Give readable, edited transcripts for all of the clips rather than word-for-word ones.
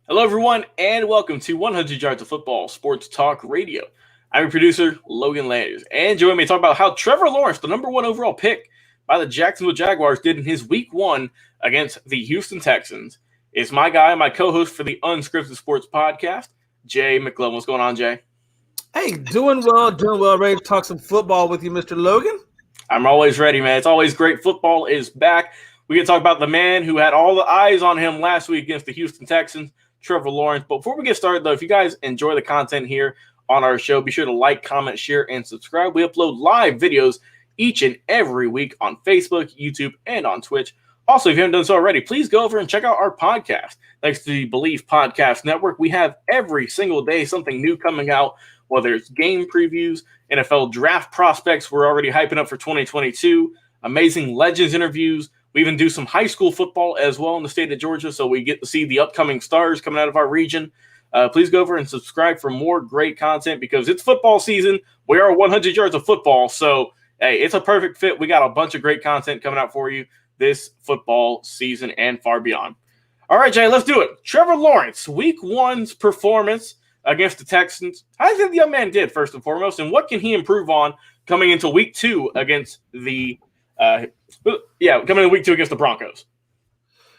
Hello, everyone, and welcome to 100 Yards of Football Sports Talk Radio. I'm your producer, Logan Landers, and joining me to talk about how Trevor Lawrence, the number one overall pick by the Jacksonville Jaguars, did in his Week 1 against the Houston Texans, is my guy, my co-host for the Unscripted Sports Podcast, Jay McLovin. What's going on, Jay? Hey, doing well. Ready to talk some football with you, Mr. Logan? I'm always ready, man. It's always great. Football is back. We can talk about the man who had all the eyes on him last week against the Houston Texans, Trevor Lawrence. But before we get started, though, if you guys enjoy the content here on our show, be sure to like, comment, share, and subscribe. We upload live videos each and every week on Facebook, YouTube, and on Twitch. Also, if you haven't done so already, please go over and check out our podcast. Thanks to the Believe Podcast Network, we have every single day something new coming out, whether it's game previews, NFL draft prospects we're already hyping up for 2022, amazing Legends interviews. We even do some high school football as well in the state of Georgia, so we get to see the upcoming stars coming out of our region. Please go over and subscribe for more great content because it's football season. We are 100 yards of football, so hey, it's a perfect fit. We got a bunch of great content coming out for you this football season and far beyond. All right, Jay, let's do it. Trevor Lawrence, Week 1's performance against the Texans. How do you think the young man did, first and foremost, and what can he improve on coming into Week 2 against the against the Broncos?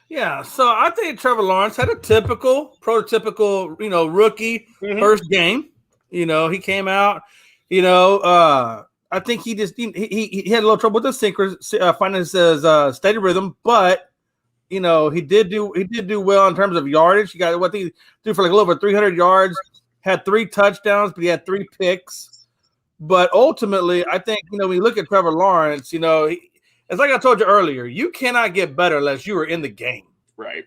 Yeah, so I think Trevor Lawrence had a prototypical, rookie first game. He came out, I think he just he had a little trouble with the sinker, finding his steady rhythm, but he did do well in terms of yardage. He got what he threw for like a little over 300 yards, had 3 touchdowns, but he had 3 picks. But ultimately, I think when you look at Trevor Lawrence, it's like I told you earlier, you cannot get better unless you are in the game. Right.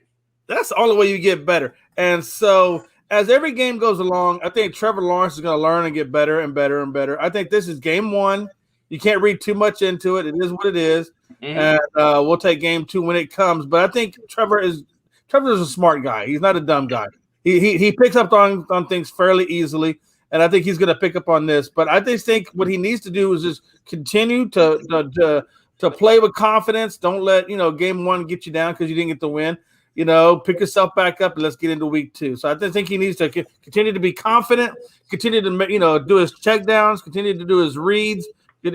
That's the only way you get better. And so as every game goes along, I think Trevor Lawrence is going to learn and get better and better and better. I think this is game 1. You can't read too much into it. It is what it is. Mm-hmm. And we'll take game 2 when it comes. But I think Trevor is a smart guy. He's not a dumb guy. He picks up on things fairly easily. And I think he's going to pick up on this. But I just think what he needs to do is just continue to play with confidence. Don't let, game 1 get you down because you didn't get the win. Pick yourself back up and let's get into Week 2. So I just think he needs to continue to be confident, continue to, do his checkdowns, continue to do his reads, and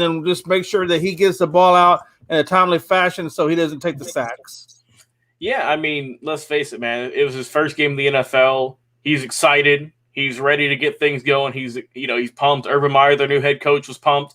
then just make sure that he gets the ball out in a timely fashion so he doesn't take the sacks. Yeah, I mean, let's face it, man. It was his first game in the NFL. He's excited. He's ready to get things going. He's pumped. Urban Meyer, their new head coach, was pumped.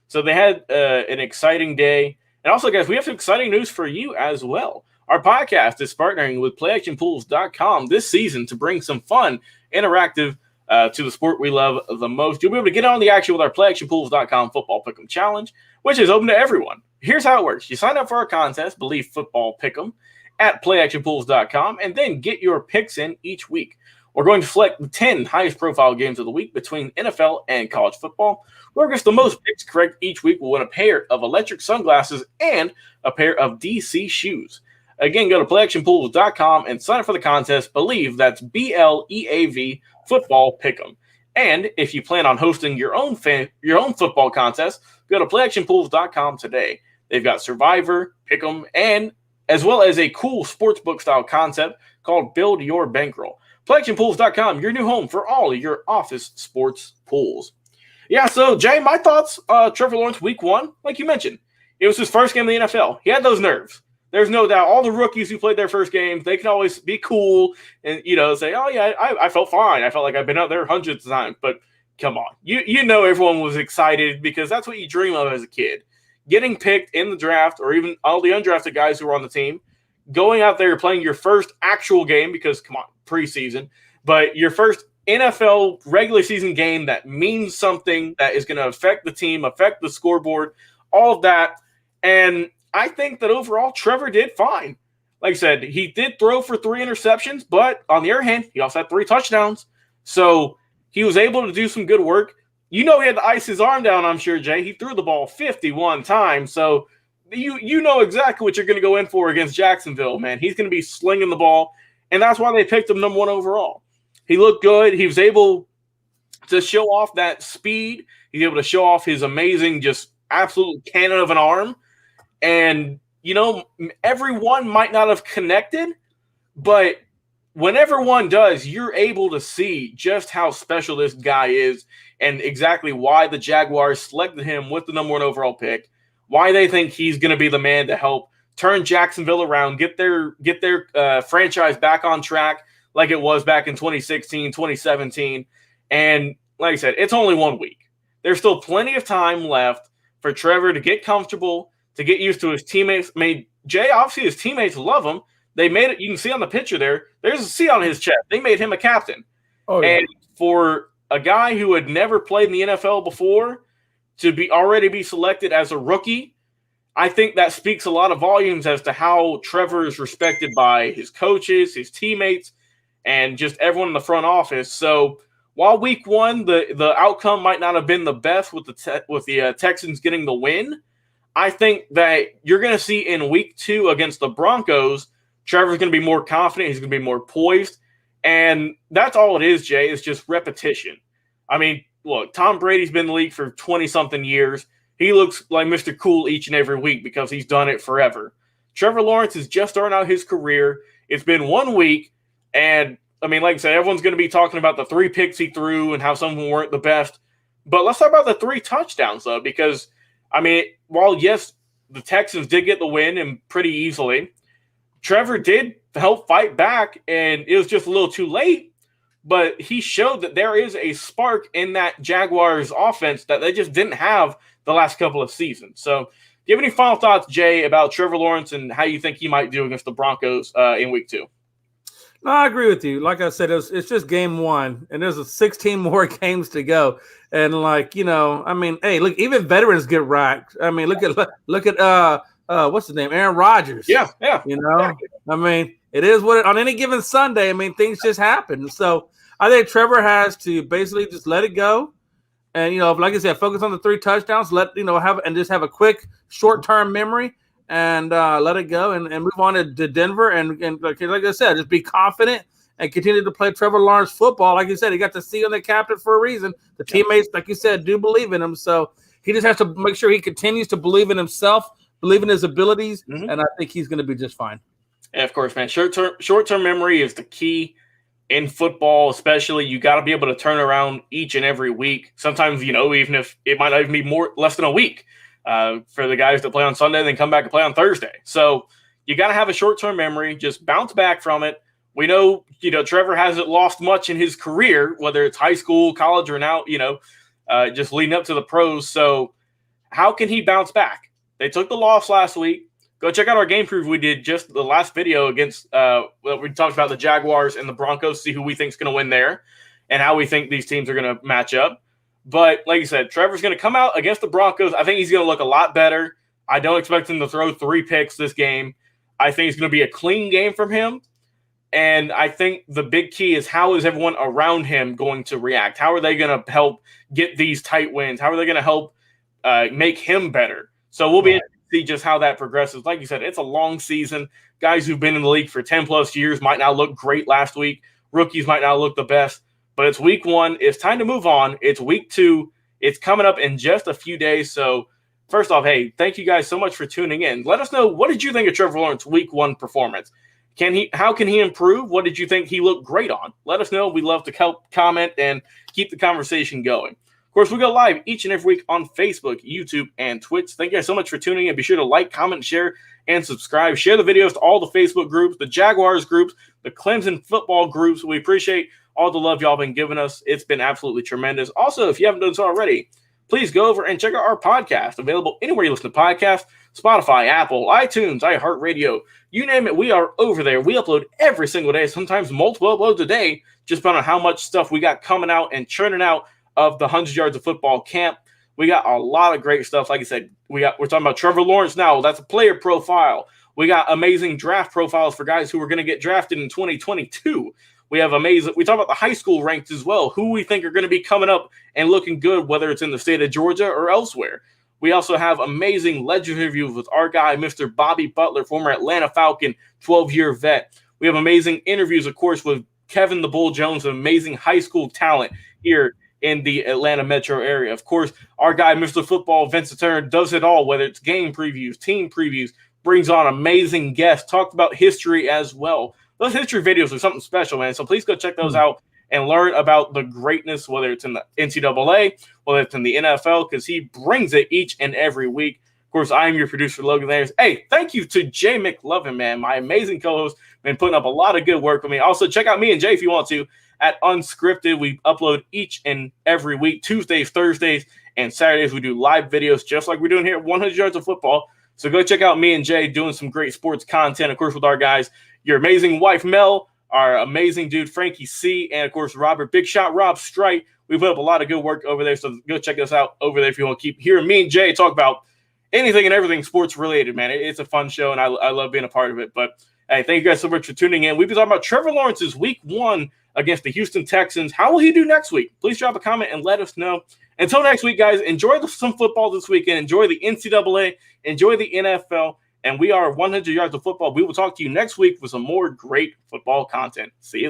So they had an exciting day. And also, guys, we have some exciting news for you as well. Our podcast is partnering with PlayActionPools.com this season to bring some fun, interactive to the sport we love the most. You'll be able to get on the action with our PlayActionPools.com Football Pick'em Challenge, which is open to everyone. Here's how it works. You sign up for our contest, Believe Football Pick'em, at PlayActionPools.com, and then get your picks in each week. We're going to select the 10 highest profile games of the week between NFL and college football. Whoever gets the most picks correct each week will win a pair of electric sunglasses and a pair of DC shoes. Again, go to playactionpools.com and sign up for the contest. Believe, that's BLEAV, Football Pick'em. And if you plan on hosting your own football contest, go to playactionpools.com today. They've got Survivor, Pick'em, and as well as a cool sportsbook style concept called Build Your Bankroll. PlayActionPools.com, your new home for all of your office sports pools. Yeah, so, Jay, my thoughts, Trevor Lawrence, Week 1, like you mentioned, it was his first game in the NFL. He had those nerves. There's no doubt. All the rookies who played their first games, they can always be cool and, say, oh, yeah, I felt fine. I felt like I've been out there hundreds of times. But come on. You know everyone was excited because that's what you dream of as a kid. Getting picked in the draft or even all the undrafted guys who were on the team, going out there playing your first actual game because, come on, preseason, but your first NFL regular season game that means something that is going to affect the team, affect the scoreboard, all of that. And I think that overall, Trevor did fine. Like I said, he did throw for 3 interceptions, but on the other hand, he also had 3 touchdowns. So he was able to do some good work. He had to ice his arm down, I'm sure, Jay. He threw the ball 51 times. So you know exactly what you're going to go in for against Jacksonville, man. He's going to be slinging the ball, and that's why they picked him number 1 overall. He looked good. He was able to show off that speed. He's able to show off his amazing, just absolute cannon of an arm. And, everyone might not have connected, but whenever one does, you're able to see just how special this guy is and exactly why the Jaguars selected him with the number 1 overall pick, why they think he's going to be the man to help turn Jacksonville around, get their franchise back on track like it was back in 2016, 2017. And like I said, it's only 1 week. There's still plenty of time left for Trevor to get comfortable, to get used to his teammates. I mean, Jay, obviously his teammates love him. They made it. You can see on the picture there's a C on his chest. They made him a captain. Oh, yeah. And for a guy who had never played in the NFL before to already be selected as a rookie, I think that speaks a lot of volumes as to how Trevor is respected by his coaches, his teammates, and just everyone in the front office. So while week 1, the outcome might not have been the best with the Texans getting the win, I think that you're going to see in week 2 against the Broncos, Trevor's going to be more confident. He's going to be more poised. And that's all it is, Jay, is just repetition. I mean, look, Tom Brady's been in the league for 20-something years. He looks like Mr. Cool each and every week because he's done it forever. Trevor Lawrence is just starting out his career. It's been 1 week, and, I mean, like I said, everyone's going to be talking about the 3 picks he threw and how some of them weren't the best. But let's talk about the 3 touchdowns, though, because, I mean, while, yes, the Texans did get the win and pretty easily, Trevor did help fight back, and it was just a little too late, but he showed that there is a spark in that Jaguars offense that they just didn't have the last couple of seasons. So do you have any final thoughts, Jay, about Trevor Lawrence and how you think he might do against the Broncos in week 2? No, I agree with you. Like I said, it's just game 1, and there's 16 more games to go. And I mean, hey, look, even veterans get racked. I mean, look at what's his name, Aaron Rodgers. Yeah. Exactly. I mean, it is on any given Sunday. I mean, things just happen. So I think Trevor has to basically just let it go, and like I said, focus on the 3 touchdowns. Just have a quick short-term memory. And let it go and move on to Denver. And like I said, just be confident and continue to play Trevor Lawrence football. Like you said, he got the C on the captain for a reason. The teammates, like you said, do believe in him. So he just has to make sure he continues to believe in himself, believe in his abilities, and I think he's going to be just fine. And of course, man, short-term memory is the key in football, especially. You got to be able to turn around each and every week. Sometimes, even if it might not even be less than a week. For the guys that play on Sunday, then come back and play on Thursday. So you got to have a short-term memory. Just bounce back from it. We know, Trevor hasn't lost much in his career, whether it's high school, college, or now, just leading up to the pros. So how can he bounce back? They took the loss last week. Go check out our game preview we did just the last video against we talked about the Jaguars and the Broncos, see who we think is going to win there and how we think these teams are going to match up. But like you said, Trevor's going to come out against the Broncos. I think he's going to look a lot better. I don't expect him to throw 3 picks this game. I think it's going to be a clean game from him. And I think the big key is how is everyone around him going to react? How are they going to help get these tight wins? How are they going to help make him better? So we'll be able to see just how that progresses. Like you said, it's a long season. Guys who've been in the league for 10-plus years might not look great last week. Rookies might not look the best. But it's week 1. It's time to move on. It's week 2. It's coming up in just a few days. So first off, hey, thank you guys so much for tuning in. Let us know, what did you think of Trevor Lawrence's week 1 performance? How can he improve? What did you think he looked great on? Let us know. We'd love to help comment and keep the conversation going. Of course, we go live each and every week on Facebook, YouTube, and Twitch. Thank you guys so much for tuning in. Be sure to like, comment, share, and subscribe. Share the videos to all the Facebook groups, the Jaguars groups, the Clemson football groups. We appreciate all the love y'all been giving us. It's been absolutely tremendous. Also, if you haven't done so already, please go over and check out our podcast. Available anywhere you listen to podcasts, Spotify, Apple, iTunes, iHeartRadio, you name it, we are over there. We upload every single day, sometimes multiple uploads a day, just depending on how much stuff we got coming out and churning out of the 100 Yards of Football camp. We got a lot of great stuff. Like I said, we're talking about Trevor Lawrence now. That's a player profile. We got amazing draft profiles for guys who are going to get drafted in 2022. We have we talk about the high school ranks as well, who we think are going to be coming up and looking good, whether it's in the state of Georgia or elsewhere. We also have amazing legend interviews with our guy, Mr. Bobby Butler, former Atlanta Falcon, 12-year vet. We have amazing interviews, of course, with Kevin the Bull Jones, an amazing high school talent here in the Atlanta metro area. Of course, our guy, Mr. Football, Vincent Turner, does it all, whether it's game previews, team previews, brings on amazing guests, talked about history as well. those history videos are something special, man. So please go check those out and learn about the greatness, whether it's in the NCAA, whether it's in the NFL, because he brings it each and every week. Of course, I am your producer, Logan Landers. Hey, thank you to Jay McLovin, man, my amazing co-host, been putting up a lot of good work with me. Also, check out me and Jay if you want to at Unscripted. We upload each and every week, Tuesdays, Thursdays, and Saturdays. We do live videos just like we're doing here at 100 Yards of Football. So go check out me and Jay doing some great sports content, of course, with our guys, your amazing wife, Mel, our amazing dude, Frankie C., and, of course, Robert, Big Shot Rob Strite. We put up a lot of good work over there, so go check us out over there if you want to keep hearing me and Jay talk about anything and everything sports related, man. It's a fun show, and I love being a part of it. But, hey, thank you guys so much for tuning in. We've been talking about Trevor Lawrence's week 1 against the Houston Texans. How will he do next week? Please drop a comment and let us know. Until next week, guys, enjoy some football this weekend. Enjoy the NCAA. Enjoy the NFL. And we are 100 Yards of Football. We will talk to you next week with some more great football content. See you.